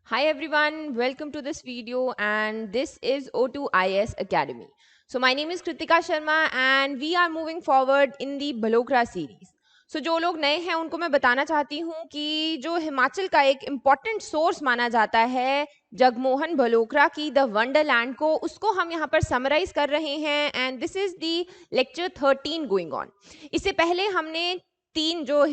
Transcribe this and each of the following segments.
Hi everyone, welcome to this video and this is O2IS Academy. So my name is Kritika Sharma and we are moving forward in the Balokra series. So जो लोग नए हैं उनको मैं बताना चाहती हूँ कि जो हिमाचल का एक इम्पॉर्टेंट सोर्स माना जाता है जगमोहन बलोकरा की द वंडरलैंड को, उसको हम यहाँ पर समराइज कर रहे हैं and this is the lecture 13 going on. इससे पहले हमने तीन जो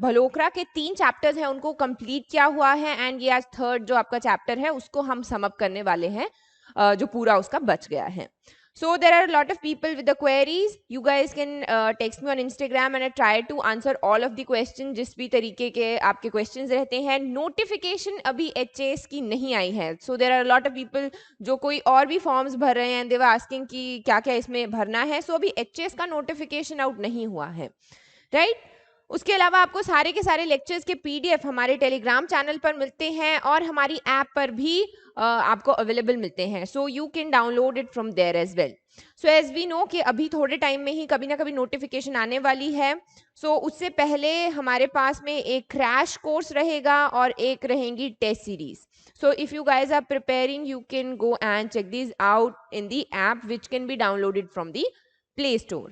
भलोकरा के तीन चैप्टर्स हैं उनको कंप्लीट किया हुआ है एंड ये आज थर्ड जो आपका चैप्टर है उसको हम सम अप करने वाले हैं, जो पूरा उसका बच गया है. So there are a lot of people with the queries. You guys can text me on Instagram and I try to answer all of the questions. जिस भी तरीके के आपके questions रहते हैं. Notification अभी HAS की नहीं आई है. So there are a lot of people जो कोई और भी forms भर रहे हैं. They were asking कि क्या क्या इसमें भरना है. So अभी HAS का notification out नहीं हुआ है. Right? उसके अलावा आपको सारे के सारे लेक्चर्स के पीडीएफ हमारे टेलीग्राम चैनल पर मिलते हैं और हमारी ऐप पर भी आपको अवेलेबल मिलते हैं. So you can download it from there as well. So as we know कि अभी थोड़े टाइम में ही कभी ना कभी नोटिफिकेशन आने वाली है. सो उससे पहले हमारे पास में एक क्रैश कोर्स रहेगा और एक रहेंगी test series. So if you guys are preparing, you can go and check these out in the app which can be downloaded from the Play Store.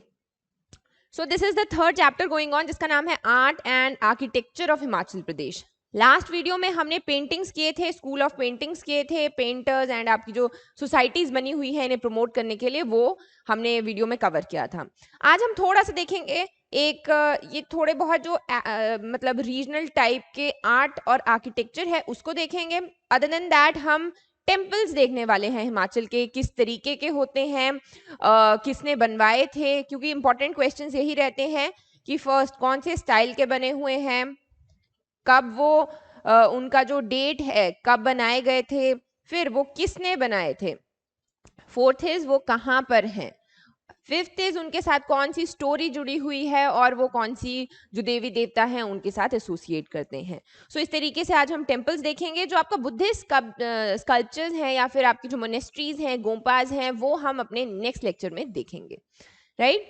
So this is the third chapter going on जिसका नाम है art and architecture of Himachal Pradesh. Last video में हमने paintings किए थे, school of paintings किए थे, painters and आपकी जो सोसाइटीज बनी हुई है इन्हें प्रमोट करने के लिए, वो हमने वीडियो में कवर किया था. आज हम थोड़ा सा देखेंगे एक ये थोड़े बहुत जो मतलब रीजनल टाइप के आर्ट और आर्किटेक्चर है उसको देखेंगे. अदर देन दैट हम टेम्पल्स देखने वाले हैं हिमाचल के, किस तरीके के होते हैं, किसने बनवाए थे, क्योंकि इंपॉर्टेंट क्वेश्चंस यही रहते हैं कि फर्स्ट कौन से स्टाइल के बने हुए हैं, कब वो उनका जो डेट है कब बनाए गए थे, फिर वो किसने बनाए थे, फोर्थ इज वो कहाँ पर हैं, फिफ्थ इज उनके साथ कौन सी स्टोरी जुड़ी हुई है और वो कौन सी जो देवी देवता हैं उनके साथ एसोसिएट करते हैं. सो इस तरीके से आज हम टेम्पल्स देखेंगे. जो आपका बुद्धिस्ट स्कल्पचर्स हैं या फिर आपकी जो मोनेस्ट्रीज हैं, गोम्पाज हैं, वो हम अपने नेक्स्ट लेक्चर में देखेंगे. राइट.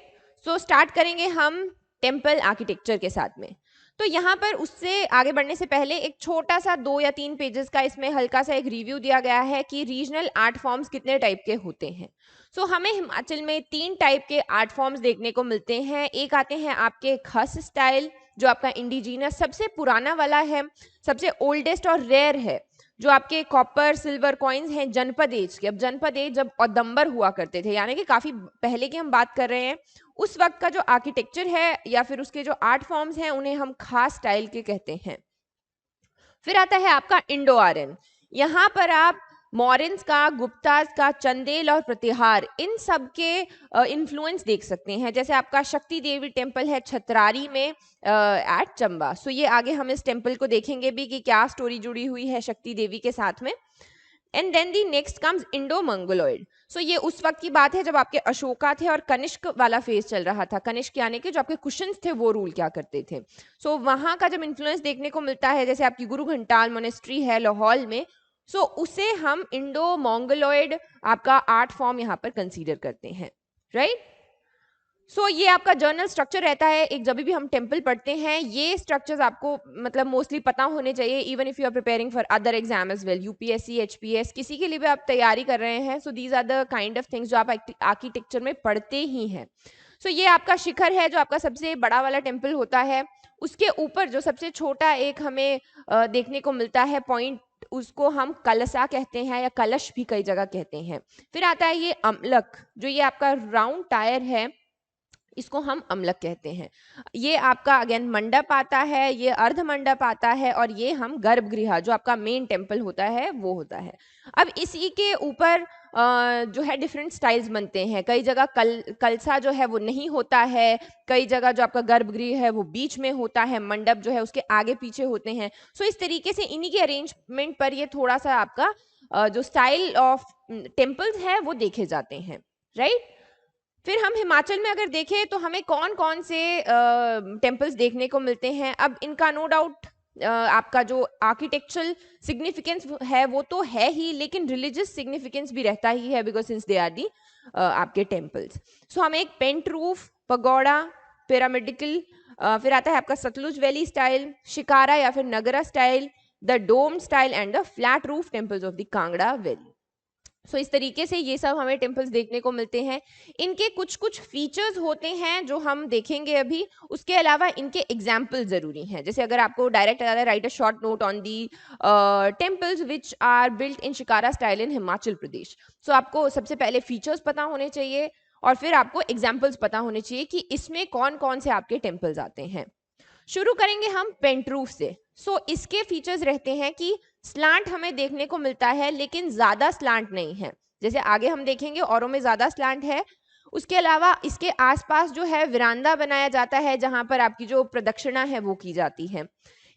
सो स्टार्ट करेंगे हम टेम्पल आर्किटेक्चर के साथ में. तो यहाँ पर उससे आगे बढ़ने से पहले एक छोटा सा 2 या 3 पेजेस का इसमें हल्का सा एक रिव्यू दिया गया है कि रीजनल आर्ट फॉर्म्स कितने टाइप के होते हैं. सो हमें हिमाचल में 3 टाइप के आर्ट फॉर्म्स देखने को मिलते हैं. एक आते हैं आपके खस स्टाइल, जो आपका इंडिजीनस सबसे पुराना वाला है, सबसे ओल्डेस्ट और रेयर है, जो आपके कॉपर सिल्वर कॉइन्स हैं जनपद एज के. अब जनपद एज जब औदंबर हुआ करते थे, यानी कि काफी पहले की हम बात कर रहे हैं, उस वक्त का जो आर्किटेक्चर है या फिर उसके जो आर्ट फॉर्म्स हैं उन्हें हम खास स्टाइल के कहते हैं. फिर आता है आपका इंडो आर्यन. यहाँ पर आप मॉरिन्स का, गुप्ताज का, चंदेल और प्रतिहार, इन सब के इन्फ्लुएंस देख सकते हैं. जैसे आपका शक्ति देवी टेम्पल है छतरारी में एट चंबा. सो ये आगे हम इस टेम्पल को देखेंगे भी कि क्या स्टोरी जुड़ी हुई है शक्ति देवी के साथ में. And then the next comes Indo Mongoloid. So ये उस वक्त की बात है जब आपके अशोका थे और कनिष्क वाला फेज चल रहा था. कनिष्क यानी कि जो आपके कुशन्स थे वो रूल क्या करते थे. सो वहां का जब इन्फ्लुएंस देखने को मिलता है, जैसे आपकी गुरु घंटाल मोनेस्ट्री है लाहौल में, सो उसे हम इंडो मंगोलॉइड आपका आर्ट फॉर्म यहाँ पर कंसीडर करते हैं. राइट. सो ये आपका जर्नल स्ट्रक्चर रहता है. एक जब भी हम टेम्पल पढ़ते हैं ये स्ट्रक्चर्स आपको मतलब मोस्टली पता होने चाहिए, even if you are preparing for other exam as well, UPSC, HPS, किसी के लिए भी आप तैयारी कर रहे हैं. So these are the kind of things जो आप आर्किटेक्चर में पढ़ते ही हैं. सो ये आपका शिखर है जो आपका सबसे बड़ा वाला टेम्पल होता है. उसके ऊपर जो सबसे छोटा एक हमें देखने को मिलता है पॉइंट, उसको हम कलसा कहते हैं या कलश भी कई जगह कहते हैं. फिर आता है ये अमलक, जो ये आपका राउंड टायर है, इसको हम अमलक कहते हैं. ये आपका अगेन मंडप आता है, ये अर्ध मंडप आता है, और ये हम गर्भगृह जो आपका मेन टेम्पल होता है वो होता है. अब इसी के ऊपर जो है डिफरेंट स्टाइल्स बनते हैं. कई जगह कलसा जो है वो नहीं होता है, कई जगह जो आपका गर्भगृह है वो बीच में होता है, मंडप जो है उसके आगे पीछे होते हैं. सो इस तरीके से इन्हीं के अरेंजमेंट पर ये थोड़ा सा आपका जो स्टाइल ऑफ टेम्पल्स है वो देखे जाते हैं. राइट. फिर हम हिमाचल में अगर देखें तो हमें कौन कौन से टेम्पल्स देखने को मिलते हैं. अब इनका नो डाउट आपका जो आर्किटेक्चरल सिग्निफिकेंस है वो तो है ही, लेकिन रिलीजियस सिग्निफिकेंस भी रहता ही है, because since they are the आपके टेम्पल्स. सो हमें एक पेंट रूफ, पगोड़ा, पिरामिडिकल, फिर आता है आपका सतलुज वैली स्टाइल, शिकारा या फिर Nagara style, the dome style and the flat roof temples of the Kangra valley. So इस तरीके से ये सब हमें टेम्पल्स देखने को मिलते हैं। इनके कुछ कुछ फीचर्स होते हैं जो हम देखेंगे अभी, उसके अलावा इनके एग्जाम्पल जरूरी हैं। जैसे अगर आपको डायरेक्ट आता है, write a short note on the temples which are built in Shikhara style in Himachal Pradesh. So आपको सबसे पहले फीचर्स पता होने चाहिए और फिर आपको एग्जाम्पल्स पता होने चाहिए कि इसमें कौन कौन से आपके टेम्पल्स आते हैं। शुरू करेंगे हम पेंटरूफ से। इसके फीचर्स रहते हैं कि स्लांट हमें देखने को मिलता है लेकिन ज्यादा स्लांट नहीं है, जैसे आगे हम देखेंगे औरों में ज्यादा स्लांट है। उसके अलावा इसके आसपास जो है विरांदा बनाया जाता है जहां पर आपकी जो प्रदक्षिणा है वो की जाती है।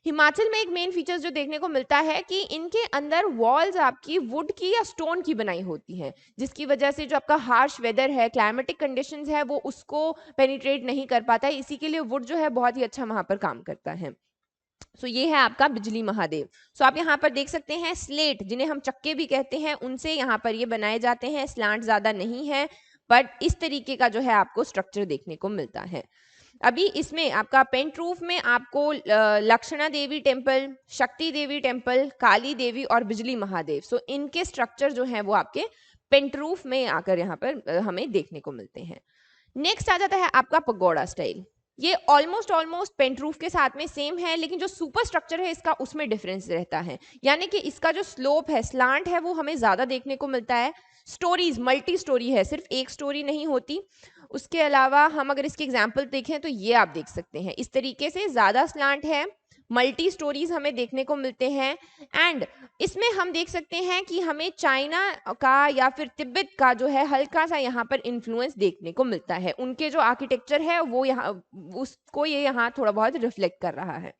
हिमाचल में एक मेन फीचर्स जो देखने को मिलता है कि इनके अंदर वॉल्स आपकी वुड की या स्टोन की बनाई होती हैं, जिसकी वजह से जो आपका हार्श वेदर है, क्लाइमेटिक कंडीशंस है, वो उसको पेनिट्रेट नहीं कर पाता है। इसी के लिए वुड जो है बहुत ही अच्छा वहां पर काम करता है। ये है आपका बिजली महादेव। आप यहाँ पर देख सकते हैं स्लेट, जिन्हें हम चक्के भी कहते हैं, उनसे यहाँ पर ये बनाए जाते हैं। स्लांट ज्यादा नहीं है, बट इस तरीके का जो है आपको स्ट्रक्चर देखने को मिलता है। अभी इसमें आपका पेंट रूफ में आपको लक्षणा देवी टेम्पल, शक्ति देवी टेम्पल, काली देवी और बिजली महादेव, इनके स्ट्रक्चर जो है वो आपके पेंट रूफ में आकर यहाँ पर हमें देखने को मिलते हैं। नेक्स्ट आ जाता है आपका पगोड़ा स्टाइल। ये ऑलमोस्ट ऑलमोस्ट पेंट रूफ के साथ में सेम है, लेकिन जो सुपर स्ट्रक्चर है इसका उसमें डिफरेंस रहता है। यानी कि इसका जो स्लोप है, स्लांट है, वो हमें ज्यादा देखने को मिलता है। स्टोरीज मल्टी स्टोरी है, सिर्फ एक स्टोरी नहीं होती। उसके अलावा हम अगर इसके एग्जाम्पल देखें तो ये आप देख सकते हैं, इस तरीके से ज्यादा स्लांट है, मल्टी स्टोरीज हमें देखने को मिलते हैं। एंड इसमें हम देख सकते हैं कि हमें चाइना का या फिर तिब्बत का जो है हल्का सा यहाँ पर इन्फ्लुएंस देखने को मिलता है। उनके जो आर्किटेक्चर है वो यहाँ, उसको ये यहाँ थोड़ा बहुत रिफ्लेक्ट कर रहा है।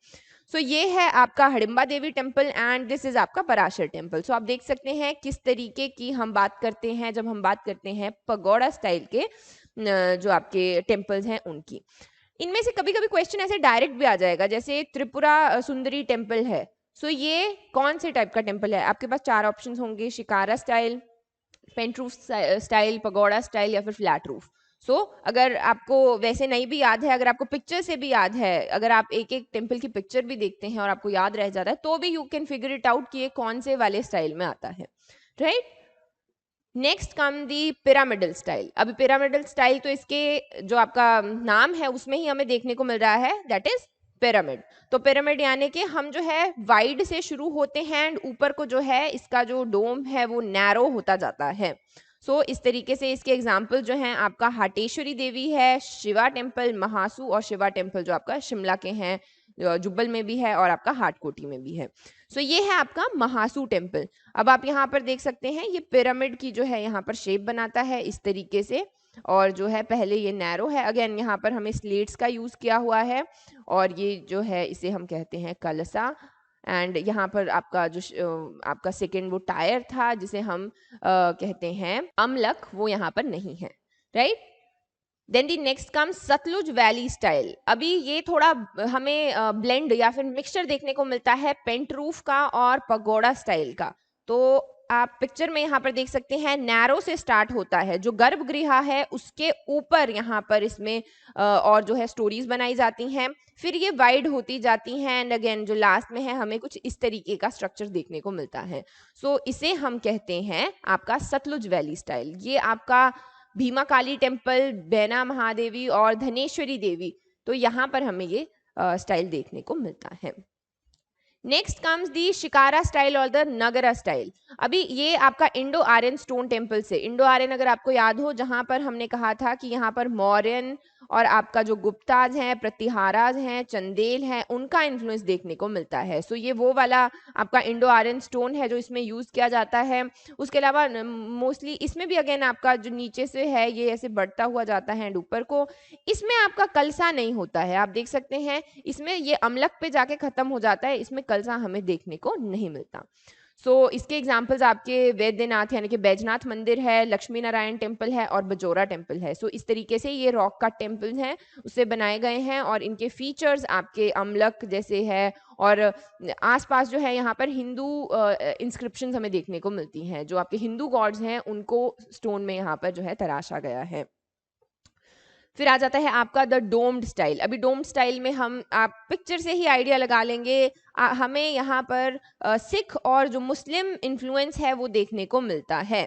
ये है आपका हडिम्बा देवी टेम्पल एंड दिस इज आपका पराशर टेम्पल। आप देख सकते हैं किस तरीके की हम बात करते हैं जब हम बात करते हैं पगोड़ा स्टाइल के जो आपके टेम्पल्स हैं उनकी। इनमें से कभी कभी क्वेश्चन ऐसे डायरेक्ट भी आ जाएगा, जैसे त्रिपुरा सुंदरी टेम्पल है। ये कौन से टाइप का टेम्पल है? आपके पास चार ऑप्शंस होंगे, shikhara style, pent roof style, pagoda style या फिर फ्लैट रूफ। अगर आपको वैसे नहीं भी याद है, अगर आपको पिक्चर से भी याद है, अगर आप एक एक टेम्पल की पिक्चर भी देखते हैं और आपको याद रह जाता है, तो भी you can figure it out कि ये कौन से वाले स्टाइल में आता है, राइट। नेक्स्ट कम दी पिरामिडल स्टाइल। अभी पिरामिडल स्टाइल तो इसके जो आपका नाम है उसमें ही हमें देखने को मिल रहा है, दैट इज पिरामिड। पिरामिड यानी कि हम जो है वाइड से शुरू होते हैं एंड ऊपर को जो है इसका जो डोम है वो नैरो होता जाता है। इस तरीके से इसके एग्जाम्पल जो हैं आपका हाटेश्वरी देवी है, शिवा टेम्पल, महासू और शिवा टेम्पल जो आपका शिमला के हैं, जुब्बल में भी है और आपका हाटकोटी में भी है। ये है आपका महासू टेम्पल। अब आप यहाँ पर देख सकते हैं ये पिरामिड की जो है यहाँ पर शेप बनाता है इस तरीके से, और जो है पहले ये नैरो है। अगेन यहाँ पर हमें स्लेट्स का यूज किया हुआ है और ये जो है इसे हम कहते हैं कलसा। एंड यहाँ पर आपका जो आपका सेकेंड वो टायर था जिसे हम कहते हैं अमलक, वो यहाँ पर नहीं है, right. Then the next come Sutlej valley style. अभी ये थोड़ा हमें ब्लेंड या फिर मिक्सचर देखने को मिलता है पेंट रूफ का और पगोड़ा स्टाइल का। आप पिक्चर में यहाँ पर देख सकते हैं नैरो से स्टार्ट होता है, जो गर्भगृह है उसके ऊपर यहाँ पर इसमें और जो है स्टोरीज बनाई जाती हैं, फिर ये वाइड होती जाती हैं एंड अगेन जो लास्ट में है हमें कुछ इस तरीके का स्ट्रक्चर देखने को मिलता है। इसे हम कहते हैं आपका सतलुज वैली स्टाइल। ये आपका भीमा काली टेम्पल, बैना महादेवी और धनेश्वरी देवी, यहाँ पर हमें ये स्टाइल देखने को मिलता है। Next comes the shikara style और द नगरा स्टाइल। अभी ये आपका इंडो आर्यन स्टोन टेम्पल से, इंडो आर्यन अगर आपको याद हो, जहां पर हमने कहा था कि यहाँ पर मौर्यन और आपका जो गुप्ताज हैं, प्रतिहाराज हैं, चंदेल हैं, उनका इन्फ्लुएंस देखने को मिलता है। ये वो वाला आपका इंडो आर्यन स्टोन है जो इसमें यूज किया जाता है। उसके अलावा मोस्टली इसमें भी अगेन आपका जो नीचे से है ये ऐसे बढ़ता हुआ जाता है एंड ऊपर को, इसमें आपका कलसा नहीं होता है। आप देख सकते हैं इसमें ये अमलक पे जाके खत्म हो जाता है, इसमें कलसा हमें देखने को नहीं मिलता। इसके एग्जाम्पल्स आपके वैद्यनाथ यानी कि बैजनाथ मंदिर है, लक्ष्मी नारायण टेम्पल है और बजोरा टेम्पल है। इस तरीके से ये रॉक का टेम्पल हैं उससे बनाए गए हैं और इनके फीचर्स आपके अमलक जैसे है और आसपास जो है यहाँ पर हिंदू इंस्क्रिप्शंस हमें देखने को मिलती हैं, जो आपके हिंदू गॉड्स हैं उनको स्टोन में यहाँ पर जो है तराशा गया है। फिर आ जाता है आपका द डोम्ड स्टाइल। अभी डोम्ड स्टाइल में हम आप पिक्चर से ही आइडिया लगा लेंगे, हमें यहाँ पर सिख और जो मुस्लिम इन्फ्लुएंस है वो देखने को मिलता है,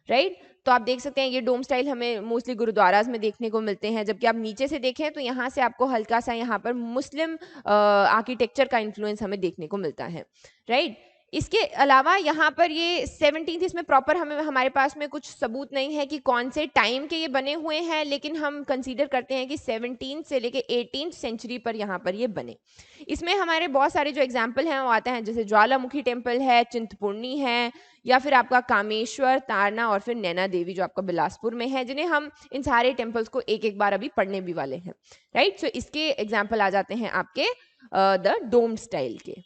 राइट। तो आप देख सकते हैं ये डोम स्टाइल हमें मोस्टली गुरुद्वाराज में देखने को मिलते हैं, जबकि आप नीचे से देखें तो यहाँ से आपको हल्का सा यहाँ पर मुस्लिम आर्किटेक्चर का इन्फ्लुएंस हमें देखने को मिलता है, राइट। इसके अलावा यहाँ पर ये 17th, इसमें प्रॉपर हमें हमारे पास में कुछ सबूत नहीं है कि कौन से टाइम के ये बने हुए हैं, लेकिन हम कंसीडर करते हैं कि 17th से लेके 18th सेंचुरी पर यहाँ पर ये बने। इसमें हमारे बहुत सारे जो एग्जाम्पल हैं वो आते हैं, जैसे ज्वालामुखी टेम्पल है, चिंतपूर्णी है, या फिर आपका कामेश्वर, तारना और फिर नैना देवी जो आपका बिलासपुर में है, जिन्हें हम इन सारे टेम्पल्स को एक एक बार अभी पढ़ने भी वाले हैं, राइट। सो इसके एग्जाम्पल आ जाते हैं आपके द डोम्ड स्टाइल के।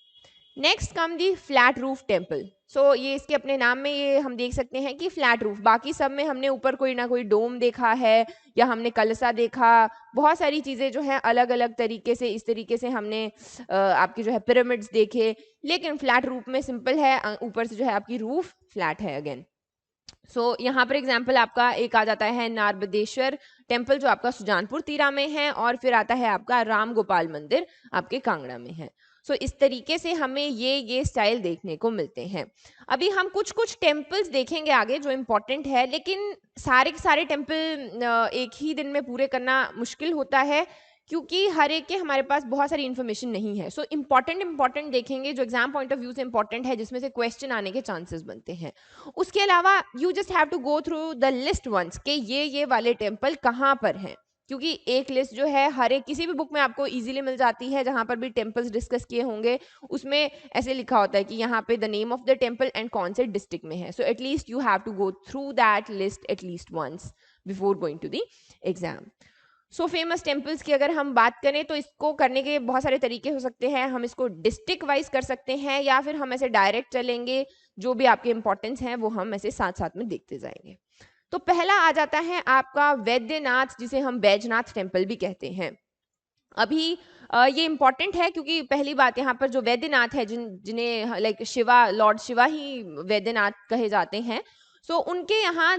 नेक्स्ट कम दी फ्लैट रूफ टेम्पल। सो ये इसके अपने नाम में ये हम देख सकते हैं कि फ्लैट रूफ, बाकी सब में हमने ऊपर कोई ना कोई डोम देखा है या हमने कलसा देखा, बहुत सारी चीज़ें जो हैं अलग अलग तरीके से, इस तरीके से हमने आपके जो है पिरामिड्स देखे, लेकिन फ्लैट रूफ में सिंपल है, ऊपर से जो है आपकी रूफ फ्लैट है अगेन। सो यहाँ पर एग्जाम्पल आपका एक आ जाता है नारबदेश्वर टेम्पल जो आपका सुजानपुर तीरा में है, और फिर आता है आपका राम गोपाल मंदिर आपके कांगड़ा में है। सो इस तरीके से हमें ये स्टाइल देखने को मिलते हैं। अभी हम कुछ कुछ टेम्पल्स देखेंगे आगे जो इम्पोर्टेंट है, लेकिन सारे के सारे टेम्पल एक ही दिन में पूरे करना मुश्किल होता है, क्योंकि हर एक के हमारे पास बहुत सारी इन्फॉर्मेशन नहीं है। सो इम्पॉर्टेंट देखेंगे जो एग्जाम पॉइंट ऑफ व्यू से इम्पॉर्टेंट है, जिसमें से क्वेश्चन आने के चांसेस बनते हैं। उसके अलावा you just have to go through the list once कि ये वाले टेम्पल कहाँ पर हैं, क्योंकि एक लिस्ट जो है हर एक किसी भी बुक में आपको इजीली मिल जाती है, जहां पर भी टेम्पल्स डिस्कस किए होंगे उसमें ऐसे लिखा होता है कि यहाँ पे the name of the temple and कौन से डिस्ट्रिक्ट में है। So at least you have to go through that list at least once before going to the exam. So famous temples की अगर हम बात करें तो इसको करने के बहुत सारे तरीके हो सकते हैं। हम इसको डिस्ट्रिक्ट वाइज कर सकते हैं, या फिर हम ऐसे डायरेक्ट चलेंगे, जो भी आपके इंपॉर्टेंस हैं वो हम ऐसे साथ साथ में देखते जाएंगे। तो पहला आ जाता है आपका वैद्यनाथ, जिसे हम बैजनाथ टेम्पल भी कहते हैं। अभी ये इम्पॉर्टेंट है क्योंकि पहली बात यहाँ पर जो वैद्यनाथ है, जिन्हें लाइक शिवा, लॉर्ड शिवा ही वैद्यनाथ कहे जाते हैं। सो उनके यहाँ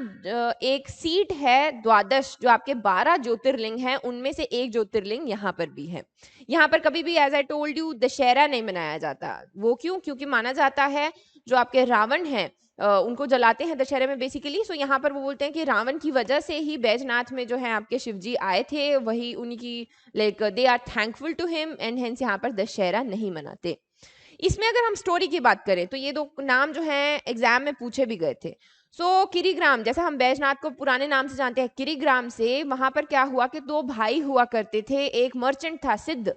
एक सीट है द्वादश, जो आपके 12 ज्योतिर्लिंग हैं उनमें से एक ज्योतिर्लिंग यहाँ पर भी है। यहाँ पर कभी भी as I told you Dussehra नहीं मनाया जाता। वो क्यों? क्योंकि माना जाता है जो आपके रावण हैं उनको जलाते हैं दशहरे में बेसिकली। सो यहाँ पर वो बोलते हैं कि रावण की वजह से ही बैजनाथ में जो है आपके शिव जी आए थे, वही उनकी like they are thankful to him, and hence यहाँ पर दशहरा नहीं मनाते। इसमें अगर हम स्टोरी की बात करें तो ये दो नाम जो हैं एग्जाम में पूछे भी गए थे। सो किरीग्राम, जैसा हम बैजनाथ को पुराने नाम से जानते हैं किरीग्राम से, वहां पर क्या हुआ कि दो भाई हुआ करते थे। एक मर्चेंट था सिद्ध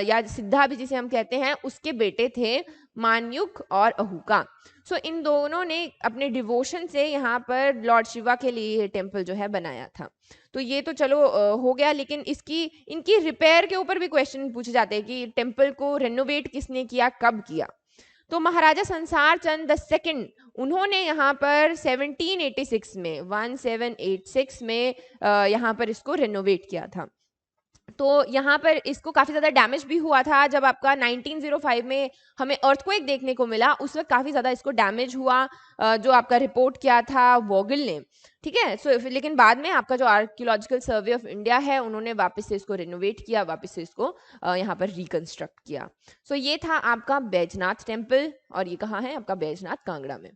या सिद्धा भी जिसे हम कहते हैं, उसके बेटे थे मान्युक और अहुका। सो इन दोनों ने अपने डिवोशन से यहाँ पर लॉर्ड शिवा के लिए ये टेम्पल जो है बनाया था। तो ये तो चलो हो गया, लेकिन इनकी रिपेयर के ऊपर भी क्वेश्चन पूछे जाते हैं कि टेम्पल को रेनोवेट किसने किया, कब किया। तो महाराजा संसार चंद द सेकंड, उन्होंने यहाँ पर 1786 में 1786 में यहाँ पर इसको रेनोवेट किया था। तो यहाँ पर इसको काफ़ी ज़्यादा डैमेज भी हुआ था। जब आपका 1905 में हमें अर्थक्वेक देखने को मिला, उस वक्त काफ़ी ज़्यादा इसको डैमेज हुआ, जो आपका रिपोर्ट किया था वोगल ने, ठीक है। सो लेकिन बाद में आपका जो आर्कियोलॉजिकल सर्वे ऑफ इंडिया है, उन्होंने वापस से इसको रिनोवेट किया, वापस से इसको यहाँ पर रिकंस्ट्रक्ट किया। सो ये था आपका बैजनाथ टेम्पल, और ये कहाँ है आपका बैजनाथ कांगड़ा में।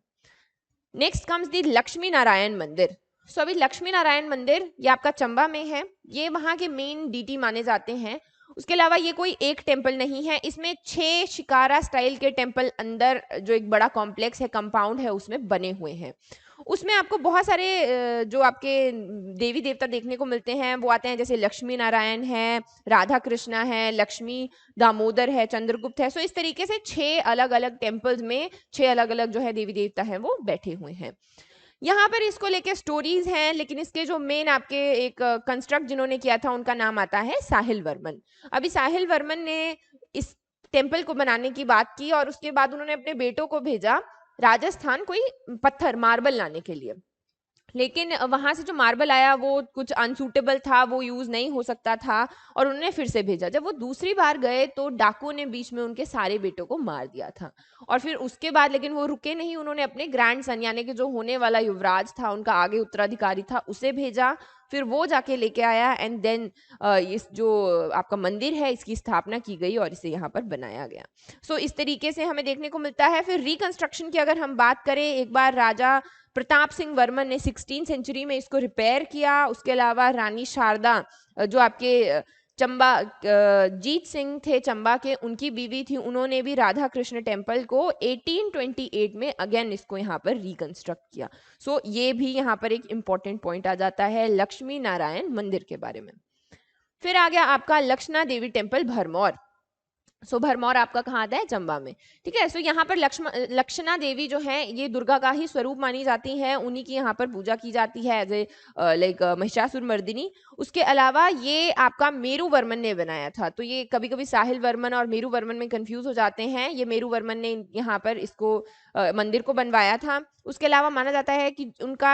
Next comes the Lakshmi Narayan मंदिर। सो अभी लक्ष्मी नारायण मंदिर ये आपका चंबा में है, ये वहाँ के मेन डीटी माने जाते हैं। उसके अलावा ये कोई एक टेम्पल नहीं है, इसमें 6 शिकारा स्टाइल के टेम्पल अंदर जो एक बड़ा कॉम्प्लेक्स है, कंपाउंड है, उसमें बने हुए हैं। उसमें आपको बहुत सारे जो आपके देवी देवता देखने को मिलते हैं वो आते हैं, जैसे लक्ष्मी नारायण है, राधा कृष्णा है, लक्ष्मी दामोदर है, चंद्रगुप्त है। सो इस तरीके से 6 अलग अलग टेम्पल्स में 6 अलग अलग जो है देवी देवता हैं वो बैठे हुए हैं। यहाँ पर इसको लेके स्टोरीज हैं, लेकिन इसके जो मेन आपके एक कंस्ट्रक्ट जिन्होंने किया था उनका नाम आता है साहिल वर्मन। अभी साहिल वर्मन ने इस टेम्पल को बनाने की बात की, और उसके बाद उन्होंने अपने बेटों को भेजा राजस्थान कोई पत्थर मार्बल लाने के लिए, लेकिन वहां से जो मार्बल आया वो कुछ अनसूटेबल था, वो यूज नहीं हो सकता था, और उन्होंने फिर से भेजा। जब वो दूसरी बार गए तो डाकुओं ने बीच में उनके सारे बेटों को मार दिया था। और फिर उसके बाद लेकिन वो रुके नहीं, उन्होंने अपने ग्रैंड सन यानी कि जो होने वाला युवराज था, उनका आगे उत्तराधिकारी था, उसे भेजा। फिर वो जाके लेके आया एंड देन इस जो आपका मंदिर है इसकी स्थापना की गई और इसे यहाँ पर बनाया गया। सो इस तरीके से हमें देखने को मिलता है। फिर रिकंस्ट्रक्शन की अगर हम बात करें, एक बार राजा प्रताप सिंह वर्मन ने 16 सेंचुरी में इसको रिपेयर किया। उसके अलावा रानी शारदा जो आपके चंबा जीत सिंह थे चंबा के, उनकी बीवी थी, उन्होंने भी राधा कृष्ण टेम्पल को 1828 में अगेन इसको यहाँ पर रिकंस्ट्रक्ट किया। सो ये भी यहाँ पर एक इंपॉर्टेंट पॉइंट आ जाता है लक्ष्मी नारायण मंदिर के बारे में। फिर आ गया आपका लक्षणा देवी टेम्पल भरमौर। सो भरमौर आपका कहाँ आता है? चंबा में। ठीक है। सो यहाँ पर लक्षणा देवी जो है ये दुर्गा का ही स्वरूप मानी जाती है, उन्हीं की यहाँ पर पूजा की जाती है as a like Mahishasura Mardini. उसके अलावा ये आपका मेरू वर्मन ने बनाया था। तो ये कभी कभी साहिल वर्मन और मेरू वर्मन में कंफ्यूज हो जाते हैं। ये मेरू वर्मन ने यहाँ पर इसको मंदिर को बनवाया था। उसके अलावा माना जाता है कि उनका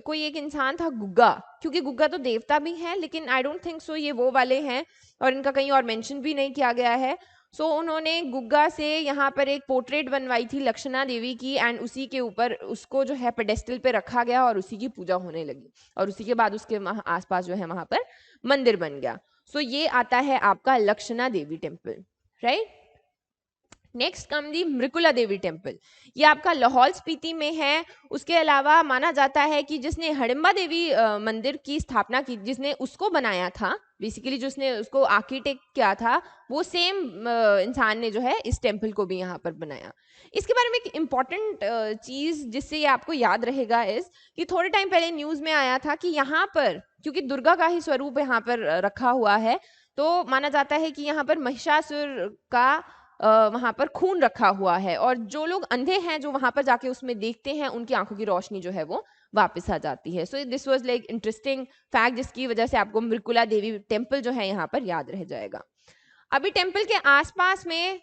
कोई एक इंसान था गुग्गा, क्योंकि गुग्गा तो देवता भी है, लेकिन आई डोंट थिंक सो ये वो वाले हैं और इनका कहीं और मेंशन भी नहीं किया गया है। सो उन्होंने गुग्गा से यहाँ पर एक पोर्ट्रेट बनवाई थी लक्षणा देवी की एंड उसी के ऊपर उसको जो है पेडेस्टल पे रखा गया और उसी की पूजा होने लगी और उसी के बाद उसके आसपास जो है वहां पर मंदिर बन गया। सो ये आता है आपका लक्षणा देवी टेम्पल, राइट। नेक्स्ट कम दी मृकुला देवी टेम्पल। ये आपका लाहौल स्पीति में है। उसके अलावा माना जाता है कि जिसने हडिम्बा देवी मंदिर की स्थापना की, जिसने उसको बनाया था, बेसिकली जिसने उसको आर्किटेक्ट किया था, वो सेम इंसान ने जो है इस टेम्पल को भी यहाँ पर बनाया। इसके बारे में एक इम्पॉर्टेंट चीज जिससे ये आपको याद रहेगा इस कि थोड़े टाइम पहले न्यूज में आया था कि यहाँ पर क्योंकि दुर्गा का ही स्वरूप यहाँ पर रखा हुआ है, तो माना जाता है कि यहाँ पर महिषासुर का वहां पर खून रखा हुआ है और जो लोग अंधे हैं जो वहां पर जाके उसमें देखते हैं उनकी आंखों की रोशनी जो है वो वापस आ जाती है। So this was like interesting fact जिसकी वजह से आपको मृकुला देवी टेम्पल जो है यहाँ पर याद रह जाएगा। अभी टेम्पल के आसपास में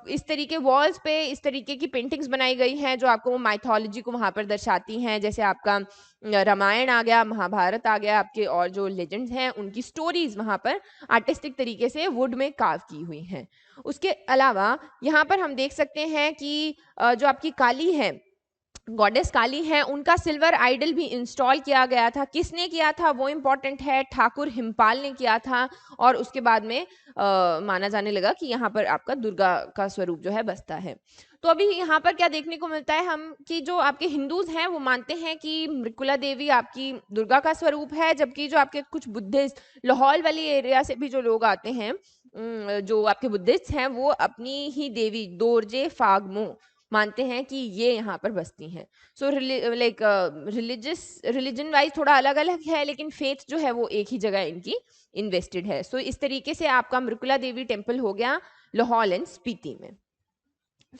इस तरीके वॉल्स पे इस तरीके की पेंटिंग्स बनाई गई हैं जो आपको माइथोलॉजी को वहां पर दर्शाती हैं। जैसे आपका रामायण आ गया, महाभारत आ गया आपके, और जो लेजेंड्स हैं उनकी स्टोरीज वहां पर आर्टिस्टिक तरीके से वुड में कार्व की हुई हैं। उसके अलावा यहाँ पर हम देख सकते हैं कि जो आपकी काली है, गॉडेस काली है, उनका सिल्वर आइडल भी इंस्टॉल किया गया था। किसने किया था वो इम्पोर्टेंट है, ठाकुर हिमपाल ने किया था। और उसके बाद में माना जाने लगा कि यहाँ पर आपका दुर्गा का स्वरूप जो है बसता है। तो अभी यहाँ पर क्या देखने को मिलता है हम कि जो आपके हिंदूज हैं वो मानते हैं कि मृकुला देवी आपकी दुर्गा का स्वरूप है, जबकि जो आपके कुछ बुद्धिस्ट लाहौल वाली एरिया से भी जो लोग आते हैं जो आपके बुद्धिस्ट हैं वो अपनी ही देवी दोरजे फागमो मानते हैं कि ये यहाँ पर बसती हैं। सो लाइक रिलीजन वाइज थोड़ा अलग अलग है, लेकिन फेथ जो है वो एक ही जगह इनकी इन्वेस्टेड है। सो इस तरीके से आपका मृकुला देवी टेम्पल हो गया लाहौल एंड स्पीति में।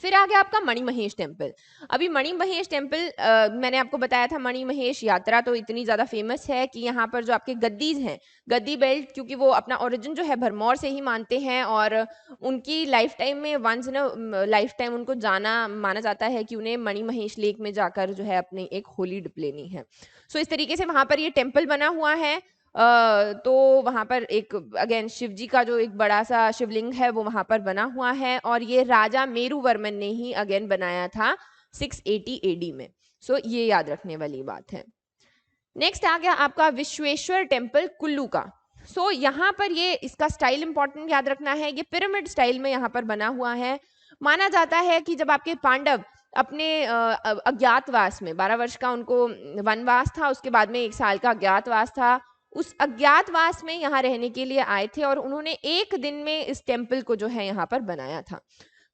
फिर आ गया आपका मणिमहेश टेम्पल। अभी मणिमहेश टेम्पल मैंने आपको बताया था, मणिमहेश यात्रा तो इतनी ज़्यादा फेमस है कि यहाँ पर जो आपके गद्दीज हैं, गद्दी बेल्ट, क्योंकि वो अपना ओरिजिन जो है भरमौर से ही मानते हैं और उनकी लाइफ टाइम में वंस इन लाइफ टाइम उनको जाना माना जाता है कि उन्हें मणिमहेश लेक में जाकर जो है अपनी एक होली डिप लेनी है। सो इस तरीके से वहाँ पर ये टेम्पल बना हुआ है। तो वहां पर एक अगेन शिव जी का जो एक बड़ा सा शिवलिंग है वो वहां पर बना हुआ है और ये राजा मेरू वर्मन ने ही अगेन बनाया था 680 एडी में। सो ये याद रखने वाली बात है। नेक्स्ट आ गया आपका विश्वेश्वर टेम्पल कुल्लू का। सो यहाँ पर ये इसका स्टाइल इंपॉर्टेंट याद रखना है, ये पिरामिड स्टाइल में यहाँ पर बना हुआ है। माना जाता है कि जब आपके पांडव अपने अज्ञातवास में 12 वर्ष का उनको वनवास था, उसके बाद में 1 साल का अज्ञातवास था, उस अज्ञातवास में यहाँ रहने के लिए आए थे और उन्होंने एक दिन में इस टेम्पल को जो है यहाँ पर बनाया था।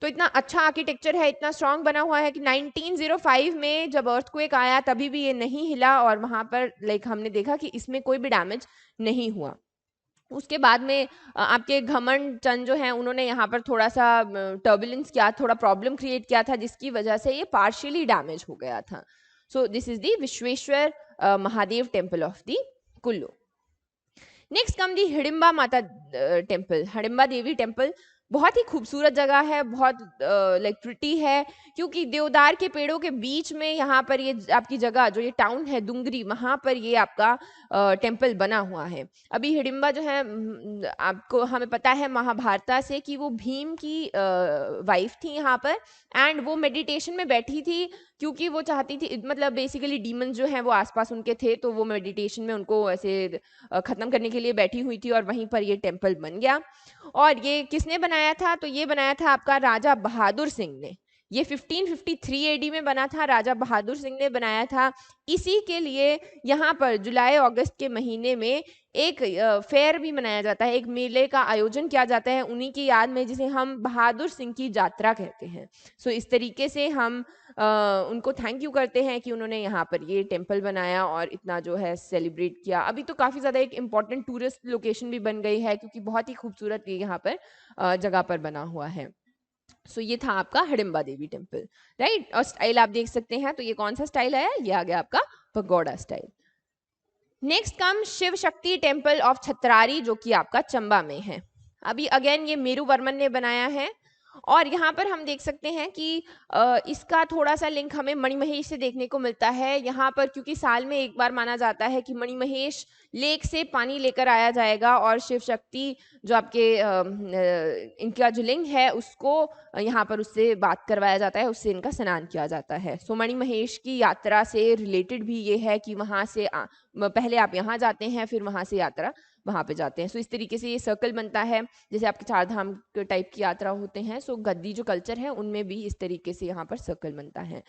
तो इतना अच्छा आर्किटेक्चर है, इतना स्ट्रांग बना हुआ है कि 1905 में जब अर्थक्वेक आया तभी भी ये नहीं हिला और वहां पर लाइक हमने देखा कि इसमें कोई भी डैमेज नहीं हुआ। उसके बाद में आपके घमंड चंद जो हैं उन्होंने यहाँ पर थोड़ा सा टर्बुलेंस किया, थोड़ा प्रॉब्लम क्रिएट किया था जिसकी वजह से ये पार्शियली डैमेज हो गया था। So this is the Vishweshwar Mahadev temple of the Kullu. Next come the Hidimba Mata temple, Hidimba Devi temple. बहुत ही खूबसूरत जगह है, बहुत लाइक प्रिटी है, क्योंकि देवदार के पेड़ों के बीच में यहाँ पर ये आपकी जगह जो ये टाउन है दुंगरी, वहाँ पर ये आपका टेम्पल बना हुआ है। अभी हिडिंबा जो है आपको हमें पता है महाभारता से कि वो भीम की वाइफ थी यहाँ पर, एंड वो मेडिटेशन में बैठी थी क्योंकि वो चाहती थी, मतलब बेसिकली डीमन जो हैं वो आसपास उनके थे, तो वो मेडिटेशन में उनको ऐसे ख़त्म करने के लिए बैठी हुई थी और वहीं पर ये टेम्पल बन गया। और ये किसने बनाया था? तो ये बनाया था आपका राजा बहादुर सिंह ने। ये 1553 एडी में बना था, राजा बहादुर सिंह ने बनाया था। इसी के लिए यहाँ पर जुलाई अगस्त के महीने में एक फेयर भी मनाया जाता है, एक मेले का आयोजन किया जाता है उन्हीं की याद में, जिसे हम बहादुर सिंह की यात्रा कहते हैं। सो इस तरीके से हम उनको थैंक यू करते हैं कि उन्होंने यहाँ पर ये टेम्पल बनाया और इतना जो है सेलिब्रेट किया। अभी तो काफ़ी ज़्यादा एक इम्पॉर्टेंट टूरिस्ट लोकेशन भी बन गई है, क्योंकि बहुत ही खूबसूरत ये यहाँ पर जगह पर बना हुआ है। सो ये था आपका हिडिंबा देवी टेम्पल, राइट। और स्टाइल आप देख सकते हैं, तो ये कौन सा स्टाइल है? ये आ गया आपका pagoda style. Next come Shiv Shakti temple of छत्रारी, जो कि आपका चंबा में है। अभी अगेन ये मेरू वर्मन ने बनाया है, और यहाँ पर हम देख सकते हैं कि इसका थोड़ा सा लिंक हमें मणिमहेश से देखने को मिलता है। यहाँ पर क्योंकि साल में एक बार माना जाता है कि मणिमहेश लेक से पानी लेकर आया जाएगा और शिव शक्ति जो आपके इनका जो लिंग है उसको यहाँ पर उससे बात करवाया जाता है, उससे इनका स्नान किया जाता है। सो मणिमहेश की यात्रा से रिलेटेड भी ये है कि वहाँ से पहले आप यहाँ जाते हैं, फिर वहाँ से यात्रा वहाँ पे जाते हैं। सो इस तरीके से ये सर्कल बनता है, जैसे आपके चार धाम के टाइप की यात्रा होते हैं। सो गद्दी जो कल्चर है उनमें भी इस तरीके से यहाँ पर सर्कल बनता है।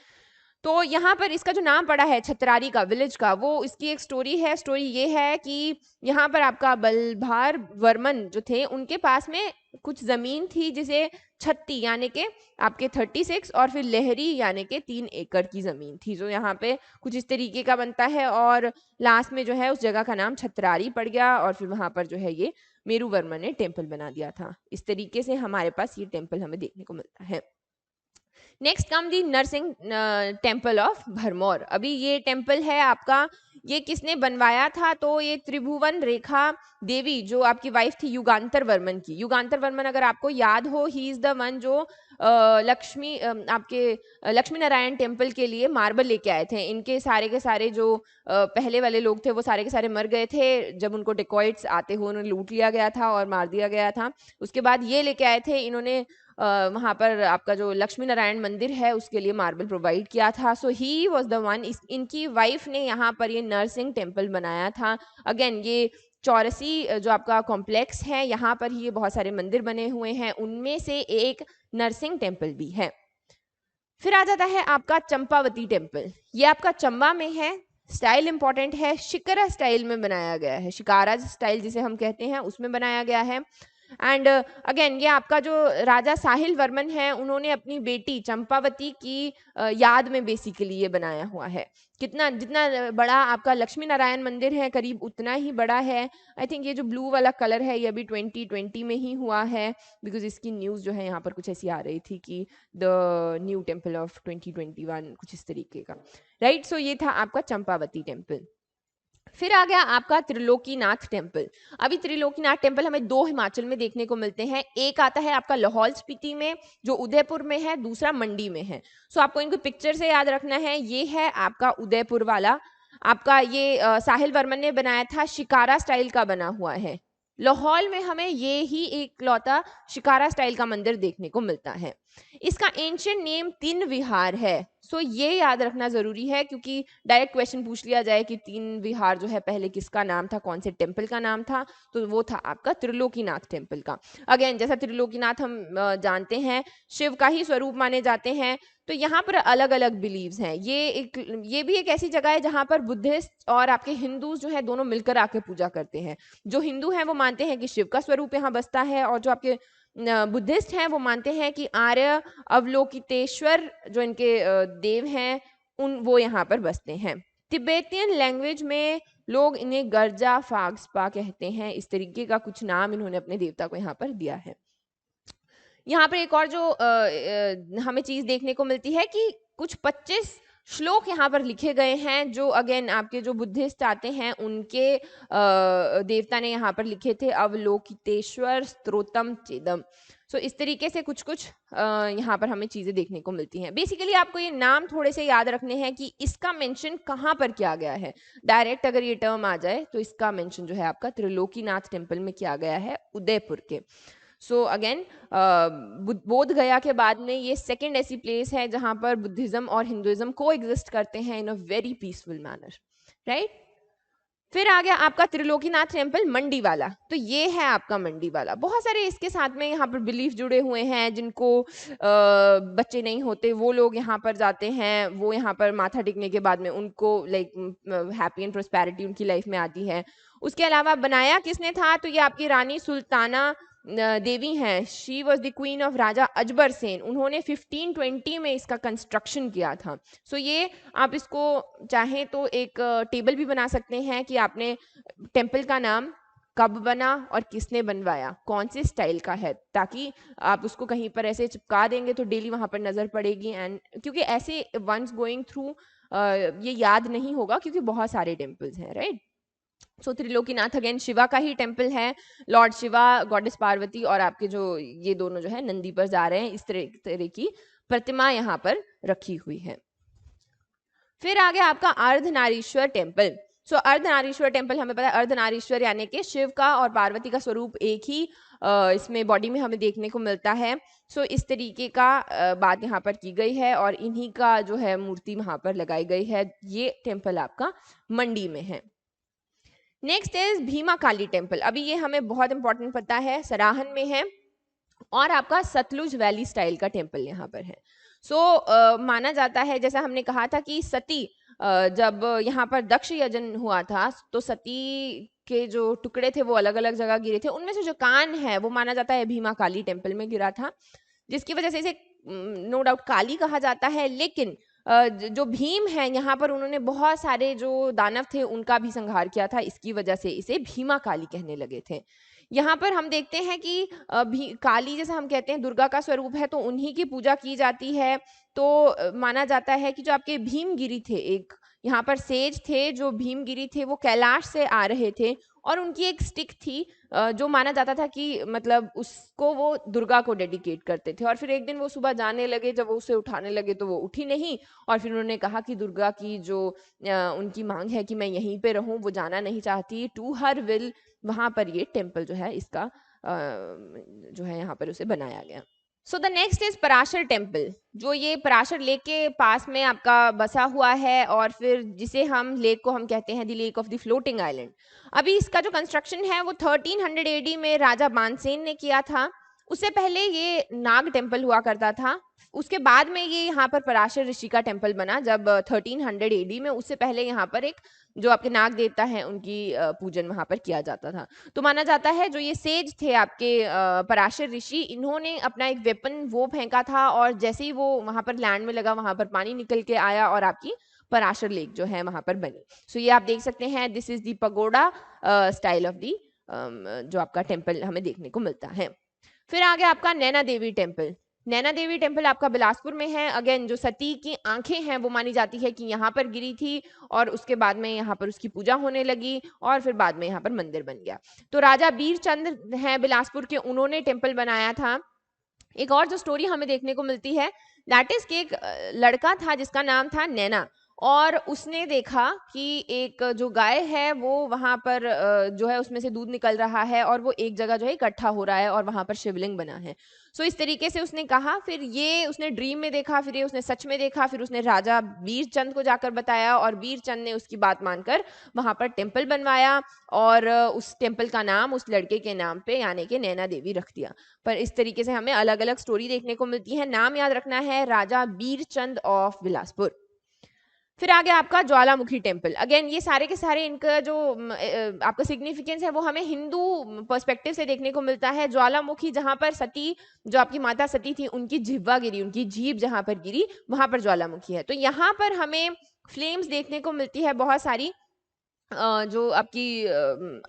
तो यहाँ पर इसका जो नाम पड़ा है छत्रारी का, विलेज का, वो इसकी एक स्टोरी है। स्टोरी ये है कि यहाँ पर आपका बलभार वर्मन जो थे उनके पास में कुछ जमीन थी जिसे छत्ती यानी के आपके 36 और फिर लहरी यानी के 3 एकड़ की जमीन थी, जो यहाँ पे कुछ इस तरीके का बनता है। और लास्ट में जो है उस जगह का नाम छत्रारी पड़ गया, और फिर वहां पर जो है ये मेरू वर्मन ने टेम्पल बना दिया था। इस तरीके से हमारे पास ये टेम्पल हमें देखने को मिलता है। Next come the Narsingh temple of Bharmour. अभी ये टेम्पल है आपका, ये किसने बनवाया था? तो ये त्रिभुवन रेखा देवी जो आपकी वाइफ थी युगांतर वर्मन की। युगांतर वर्मन अगर आपको याद हो, ही इज द वन जो आपके लक्ष्मी नारायण टेम्पल के लिए मार्बल लेके आए थे। इनके सारे के सारे जो पहले वाले लोग थे वो सारे के सारे मर गए थे जब उनको डेकॉइट्स आते हुए उन्हें लूट लिया गया था और मार दिया गया था। उसके बाद ये लेके आए थे इन्होंने, वहाँ पर आपका जो लक्ष्मी नारायण मंदिर है उसके लिए मार्बल प्रोवाइड किया था। सो ही वॉज द वन, इनकी वाइफ ने यहाँ पर ये नरसिंह टेम्पल बनाया था। अगेन ये चौरसी जो आपका कॉम्प्लेक्स है, यहाँ पर ही ये बहुत सारे मंदिर बने हुए हैं, उनमें से एक नरसिंह टेम्पल भी है। फिर आ जाता है आपका चंपावती टेम्पल। ये आपका चंबा में है। स्टाइल इंपॉर्टेंट है, शिकारा स्टाइल में बनाया गया है, शिकारा स्टाइल जिसे हम कहते हैं उसमें बनाया गया है। एंड अगेन ये आपका जो राजा साहिल वर्मन है उन्होंने अपनी बेटी चंपावती की याद में बेसिकली ये बनाया हुआ है। कितना जितना बड़ा आपका लक्ष्मी नारायण मंदिर है करीब उतना ही बड़ा है। आई थिंक ये जो ब्लू वाला कलर है ये अभी 2020 में ही हुआ है, बिकॉज इसकी न्यूज़ जो है यहाँ पर कुछ ऐसी आ रही थी कि द न्यू टेम्पल ऑफ 2021 कुछ इस तरीके का, राइट। सो ये था आपका चंपावती टेम्पल। फिर आ गया आपका त्रिलोकीनाथ टेम्पल। अभी त्रिलोकीनाथ टेम्पल हमें दो हिमाचल में देखने को मिलते हैं। एक आता है आपका लाहौल स्पीति में जो उदयपुर में है, दूसरा मंडी में है। सो आपको इनको पिक्चर से याद रखना है। ये है आपका उदयपुर वाला, आपका ये साहिल वर्मन ने बनाया था, शिकारा स्टाइल का बना हुआ है। लाहौल में हमें ये ही एक लौता शिकारा स्टाइल का मंदिर देखने को मिलता है। इसका एंशियंट नेम तीन विहार है। सो ये याद रखना जरूरी है क्योंकि डायरेक्ट क्वेश्चन पूछ लिया जाए कि तीन विहार जो है पहले किसका नाम था, कौन से टेम्पल का नाम था, तो वो था आपका त्रिलोकीनाथ टेम्पल का। अगेन जैसा त्रिलोकीनाथ हम जानते हैं शिव का ही स्वरूप माने जाते हैं, तो यहाँ पर अलग अलग बिलीव्स हैं। ये भी एक ऐसी जगह है जहाँ पर बुद्धिस्ट और आपके हिंदूज जो है दोनों मिलकर आके पूजा करते हैं। जो हिंदू हैं वो मानते हैं कि शिव का स्वरूप यहाँ बसता है, और जो आपके बुद्धिस्ट हैं वो मानते हैं कि आर्य अवलोकितेश्वर जो इनके देव हैं वो यहाँ पर बसते हैं। तिब्बतियन लैंग्वेज में लोग इन्हें गर्जा फाग्सपा कहते हैं। इस तरीके का कुछ नाम इन्होंने अपने देवता को यहाँ पर दिया है। यहाँ पर एक और जो हमें चीज देखने को मिलती है कि कुछ 25 श्लोक यहाँ पर लिखे गए हैं जो अगेन आपके जो बुद्धिस्ट आते हैं उनके देवता ने यहाँ पर लिखे थे, अवलोकितेश्वर स्तोत्रम चेदम। सो इस तरीके से कुछ कुछ यहाँ पर हमें चीजें देखने को मिलती हैं। बेसिकली आपको ये नाम थोड़े से याद रखने हैं कि इसका मेंशन कहाँ पर किया गया है। डायरेक्ट अगर ये टर्म आ जाए तो इसका मेंशन जो है आपका त्रिलोकीनाथ टेम्पल में किया गया है, उदयपुर के। सो अगेन बोध गया के बाद में ये सेकंड ऐसी प्लेस है जहां पर बुद्धिज्म और हिंदुइज्म को एग्जिस्ट करते हैं in a very peaceful manner, right. फिर आ गया आपका त्रिलोकीनाथ टेम्पल मंडी वाला। तो ये है आपका मंडी वाला। बहुत सारे इसके साथ में यहाँ पर बिलीफ जुड़े हुए हैं, जिनको बच्चे नहीं होते वो लोग यहाँ पर जाते हैं, वो यहाँ पर माथा टेकने के बाद में उनको लाइक हैप्पी एंड प्रोस्पेरिटी उनकी लाइफ में आती है। उसके अलावा बनाया किसने था, तो ये आपकी रानी सुल्ताना देवी हैं, she was the queen of Raja Ajbar Sen. उन्होंने 1520 में इसका कंस्ट्रक्शन किया था। सो ये आप इसको चाहें तो एक टेबल भी बना सकते हैं कि आपने टेम्पल का नाम कब बना और किसने बनवाया, कौन से स्टाइल का है, ताकि आप उसको कहीं पर ऐसे चिपका देंगे तो डेली वहां पर नजर पड़ेगी। एंड क्योंकि ऐसे वंस गोइंग थ्रू ये याद नहीं होगा क्योंकि बहुत सारे टेम्पल्स हैं, राइट। सो त्रिलोकीनाथ अगेन शिवा का ही टेम्पल है, लॉर्ड शिवा, गॉडेस पार्वती और आपके जो ये दोनों जो है नंदी पर जा रहे हैं, इस तरह की प्रतिमा यहाँ पर रखी हुई है। फिर आ गया आपका अर्धनारीश्वर टेम्पल। सो अर्धनारीश्वर टेम्पल हमें पता है, अर्धनारीश्वर यानी कि शिव का और पार्वती का स्वरूप एक ही इसमें बॉडी में हमें देखने को मिलता है। सो इस तरीके का बात यहाँ पर की गई है और इन्हीं का जो है मूर्ति वहां पर लगाई गई है। ये टेम्पल आपका मंडी में है। Next is Bhima Kali temple. अभी ये हमें बहुत इंपॉर्टेंट पता है, सराहन में है और आपका सतलुज वैली स्टाइल का टेम्पल यहाँ पर है। सो माना जाता है, जैसा हमने कहा था कि सती जब यहाँ पर दक्ष यजन हुआ था तो सती के जो टुकड़े थे वो अलग अलग जगह गिरे थे, उनमें से जो कान है वो माना जाता है भीमा काली टेम्पल में गिरा था, जिसकी वजह से इसे नो डाउट काली कहा जाता है। लेकिन जो भीम है यहाँ पर उन्होंने बहुत सारे जो दानव थे उनका भी संहार किया था, इसकी वजह से इसे भीमा काली कहने लगे थे। यहाँ पर हम देखते हैं कि काली जैसा हम कहते हैं दुर्गा का स्वरूप है तो उन्हीं की पूजा की जाती है। तो माना जाता है कि जो आपके भीमगिरी थे, एक यहाँ पर सेज थे जो भीमगिरी थे, वो कैलाश से आ रहे थे और उनकी एक स्टिक थी जो माना जाता था कि मतलब उसको वो दुर्गा को डेडिकेट करते थे। और फिर एक दिन वो सुबह जाने लगे, जब वो उसे उठाने लगे तो वो उठी नहीं और फिर उन्होंने कहा कि दुर्गा की जो उनकी मांग है कि मैं यहीं पे रहूं, वो जाना नहीं चाहती, टू हर विल वहां पर ये टेम्पल जो है इसका जो है यहाँ पर उसे बनाया गया। So the next is Parashar temple, जो ये पराशर लेक के पास में आपका बसा हुआ है और फिर जिसे हम लेक को हम कहते हैं the lake of the floating island. अभी इसका जो कंस्ट्रक्शन है वो 1300 एडी में राजा मानसेन ने किया था। उससे पहले ये नाग टेम्पल हुआ करता था, उसके बाद में ये यहाँ पर पराशर ऋषि का टेम्पल बना जब 1300 एडी में। उससे पहले यहाँ पर एक जो आपके नाग देवता हैं उनकी पूजन वहां पर किया जाता था। तो माना जाता है जो ये सेज थे आपके पराशर ऋषि, इन्होंने अपना एक वेपन वो फेंका था और जैसे ही वो वहां पर लैंड में लगा वहां पर पानी निकल के आया और आपकी पराशर लेक जो है वहां पर बनी। सो ये आप देख सकते हैं, this is the pagoda style of the जो आपका टेम्पल हमें देखने को मिलता है। फिर आ गया आपका नैना देवी टेम्पल। नैना देवी टेम्पल आपका बिलासपुर में है। अगेन जो सती की आंखें हैं वो मानी जाती है कि यहाँ पर गिरी थी और उसके बाद में यहाँ पर उसकी पूजा होने लगी और फिर बाद में यहाँ पर मंदिर बन गया। तो राजा बीरचंद हैं बिलासपुर के, उन्होंने टेम्पल बनाया था। एक और जो स्टोरी हमें देखने को मिलती है दैट इज कि एक लड़का था जिसका नाम था नैना और उसने देखा कि एक जो गाय है वो वहां पर जो है उसमें से दूध निकल रहा है और वो एक जगह जो है इकट्ठा हो रहा है और वहां पर शिवलिंग बना है। सो इस तरीके से उसने कहा, फिर ये उसने ड्रीम में देखा, फिर ये उसने सच में देखा, फिर उसने राजा वीरचंद को जाकर बताया और वीरचंद ने उसकी बात मानकर वहां पर टेम्पल बनवाया और उस टेम्पल का नाम उस लड़के के नाम पे यानी कि नैना देवी रख दिया। पर इस तरीके से हमें अलग अलग स्टोरी देखने को मिलती है। नाम याद रखना है, राजा बीरचंद ऑफ बिलासपुर। फिर आ गया आपका ज्वालामुखी टेम्पल। अगेन ये सारे के सारे इनका जो आपका सिग्निफिकेंस है वो हमें हिंदू पर्सपेक्टिव से देखने को मिलता है। ज्वालामुखी जहां पर सती जो आपकी माता सती थी उनकी जिह्वा गिरी, उनकी जीभ जहां पर गिरी वहां पर ज्वालामुखी है। तो यहाँ पर हमें फ्लेम्स देखने को मिलती है बहुत सारी जो आपकी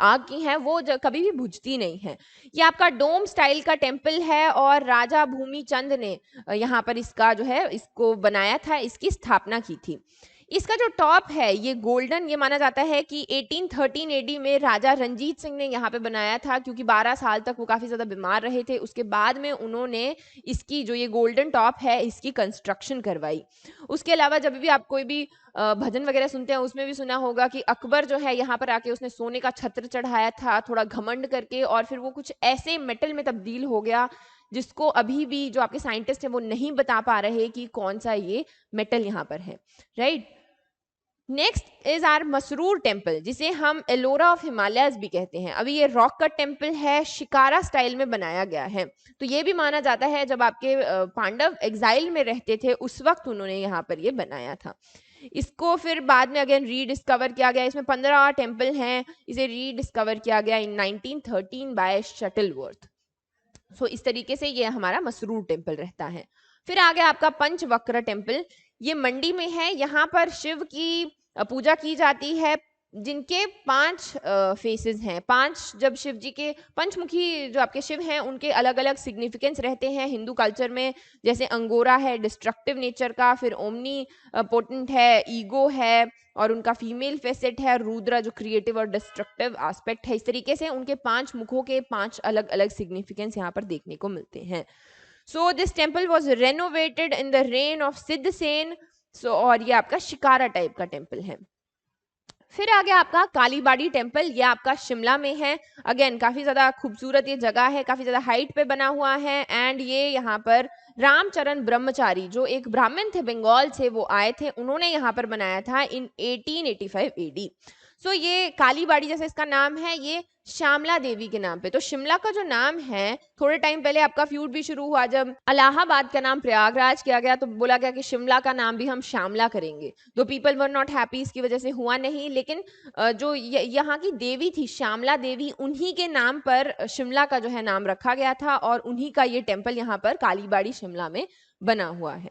आग की हैं वो कभी भी बुझती नहीं है। ये आपका डोम स्टाइल का टेम्पल है और राजा भूमि चंद ने यहाँ पर इसका जो है इसको बनाया था, इसकी स्थापना की थी। इसका जो टॉप है ये गोल्डन, ये माना जाता है कि 1813 एडी में राजा रंजीत सिंह ने यहाँ पे बनाया था, क्योंकि 12 साल तक वो काफ़ी ज़्यादा बीमार रहे थे। उसके बाद में उन्होंने इसकी जो ये गोल्डन टॉप है इसकी कंस्ट्रक्शन करवाई। उसके अलावा जब भी आप कोई भी भजन वगैरह सुनते हैं उसमें भी सुना होगा कि अकबर जो है यहाँ पर आके उसने सोने का छत्र चढ़ाया था थोड़ा घमंड करके, और फिर वो कुछ ऐसे मेटल में तब्दील हो गया जिसको अभी भी जो आपके साइंटिस्ट हैं वो नहीं बता पा रहे कि कौन सा ये मेटल यहाँ पर है, right. Next is our Masroor temple, जिसे हम एलोरा ऑफ हिमालयस भी कहते हैं। अभी ये रॉक कट टेम्पल है, शिकारा स्टाइल में बनाया गया है। तो ये भी माना जाता है जब आपके पांडव एग्जाइल में रहते थे उस वक्त उन्होंने यहाँ पर ये बनाया था। इसको फिर बाद में अगेन रीडिस्कवर किया गया। इसमें 15 टेम्पल हैं। इसे रीडिस्कवर किया गया इन 1913 बाय शटलवर्थ। सो इस तरीके से ये हमारा मसरूर टेम्पल रहता है। फिर आ गया आपका पंचवक्र टेम्पल। ये मंडी में है। यहाँ पर शिव की पूजा की जाती है, जिनके 5 फेसेस हैं। 5 जब शिव जी के पंचमुखी जो आपके शिव हैं उनके अलग अलग सिग्निफिकेंस रहते हैं हिंदू कल्चर में। जैसे अंगोरा है डिस्ट्रक्टिव नेचर का, फिर ओमनी पोटेंट है, ईगो है, और उनका फीमेल फेसेट है रुद्रा जो क्रिएटिव और डिस्ट्रक्टिव एस्पेक्ट है। इस तरीके से उनके 5 मुखों के 5 अलग अलग सिग्निफिकेंस यहाँ पर देखने को मिलते हैं। So this temple was renovated in the reign of Siddhasen. So और ये आपका शिकारा टाइप का टेम्पल है। फिर आ गया आपका कालीबाड़ी टेम्पल। ये आपका शिमला में है। अगेन काफी ज्यादा खूबसूरत ये जगह है, काफी ज्यादा हाइट पे बना हुआ है। एंड ये यहाँ पर रामचरण ब्रह्मचारी जो एक ब्राह्मण थे बंगाल से, वो आए थे, उन्होंने यहाँ पर बनाया था इन 1885 एडी। सो ये कालीबाड़ी जैसे इसका नाम है, ये श्यामला देवी के नाम पे। तो शिमला का जो नाम है, थोड़े टाइम पहले आपका फ्यूड भी शुरू हुआ जब इलाहाबाद का नाम प्रयागराज किया गया, तो बोला गया कि शिमला का नाम भी हम श्यामला करेंगे। दो पीपल वर नॉट हैप्पी, इसकी वजह से हुआ नहीं। लेकिन जो यहाँ की देवी थी श्यामला देवी, उन्हीं के नाम पर शिमला का जो है नाम रखा गया था, और उन्हीं का ये टेम्पल यहाँ पर कालीबाड़ी शिमला में बना हुआ है।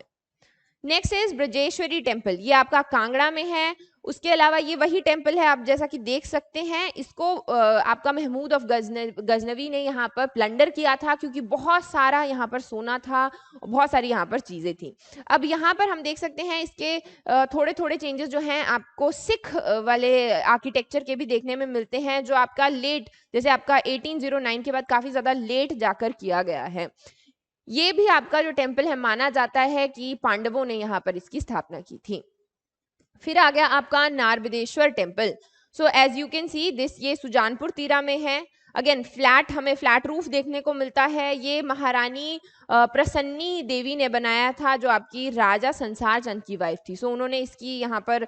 Next is Brajeshwari temple. ये आपका कांगड़ा में है। उसके अलावा ये वही टेम्पल है, आप जैसा कि देख सकते हैं। इसको आपका महमूद ऑफ गजनवी ने यहाँ पर प्लंडर किया था, क्योंकि बहुत सारा यहाँ पर सोना था, बहुत सारी यहाँ पर चीज़ें थी। अब यहाँ पर हम देख सकते हैं इसके थोड़े थोड़े चेंजेस जो हैं आपको सिख वाले आर्किटेक्चर के भी देखने में मिलते हैं, जो आपका लेट, जैसे आपका 1809 के बाद काफ़ी ज़्यादा लेट जाकर किया गया है। ये भी आपका जो टेम्पल है माना जाता है कि पांडवों ने यहाँ पर इसकी स्थापना की थी। फिर आ गया आपका Narbadeshwar temple. So as you can see this, ये सुजानपुर तीरा में है। अगेन फ्लैट, हमें फ्लैट रूफ देखने को मिलता है। ये महारानी प्रसन्नी देवी ने बनाया था, जो आपकी राजा संसार चंद की वाइफ थी। सो उन्होंने इसकी यहाँ पर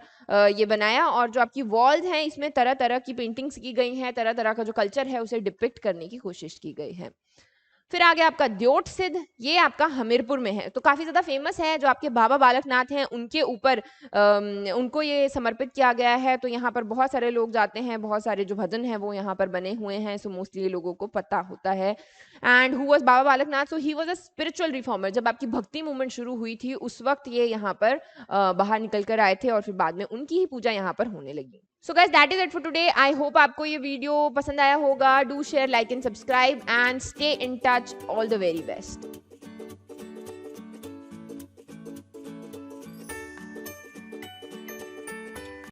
ये बनाया, और जो आपकी वॉल्स हैं इसमें तरह तरह की पेंटिंग्स की गई हैं, तरह तरह का जो कल्चर है उसे डिपिक्ट करने की कोशिश की गई है। फिर आ गया आपका द्योट सिद्ध। ये आपका हमीरपुर में है, तो काफी ज्यादा फेमस है। जो आपके बाबा बालकनाथ हैं उनके ऊपर उनको ये समर्पित किया गया है। तो यहाँ पर बहुत सारे लोग जाते हैं, बहुत सारे जो भजन हैं वो यहाँ पर बने हुए हैं। सो मोस्टली लोगों को पता होता है। And who was Baba Balaknath? So he was a spiritual reformer. जब आपकी भक्ति मूवमेंट शुरू हुई थी उस वक्त ये यहाँ पर बाहर निकल कर आए थे, और फिर बाद में उनकी ही पूजा यहाँ पर होने लगी। So guys that is it for today. I hope आपको ये वीडियो पसंद आया होगा। Do share, like and subscribe, and stay in touch. All the very best.